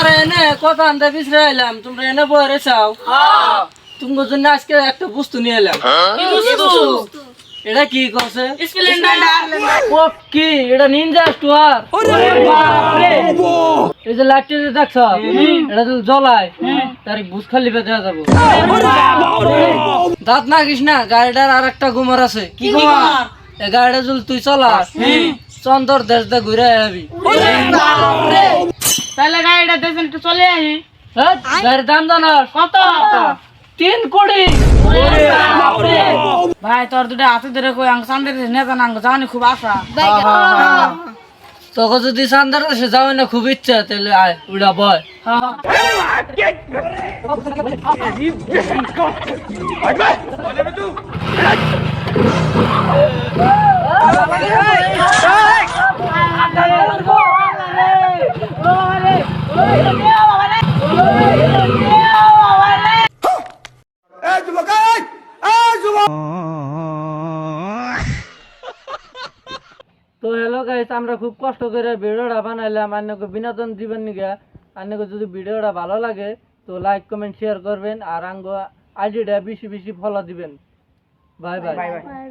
আমরা এনে কথা আনতে পিছরে এলাম, তোমরা এনে বয়ে চাও। তোমার জন্য আজকে একটা বস্তু নিয়ে এলাম। এটা কি করছে? কি এটা নিনজা স্টোয়ার? এই যে লাইট দেখছ, এটা তো জ্বলায়, তার বুঝ খালি দেওয়া যাবো। দাঁত না কিস না, গাড়িটার আর একটা গুমার আছে। কি গুমার? এই গাড়িটা যদি তুই চলাস, চন্দর দেশ দে ঘুরে যাবি। তাহলে গাড়িটা দেখেন একটু চলে আহি। গাড়ির দাম জানাস কত? 3 কোটি। ভাই তোর দুটো হাতে ধরে কই আঙ্গ চান্দের নেতা নাঙ্গ যাওয়ানি খুব আশা। তোকে যদি চান্দার সে যাবে না খুব ইচ্ছা, তাহলে আয় উড়া বয়। তো হ্যালো গাইস, আমরা খুব কষ্ট করে ভিডিওটা বানাইলাম আপনাকে বিনোদন দিবেন নিগা। আপনাকে যদি ভিডিওটা ভালো লাগে তো লাইক কমেন্ট শেয়ার করবেন, আর আঙ্গ আইডিটা বেশি বেশি ফলো দিবেন। Bye bye.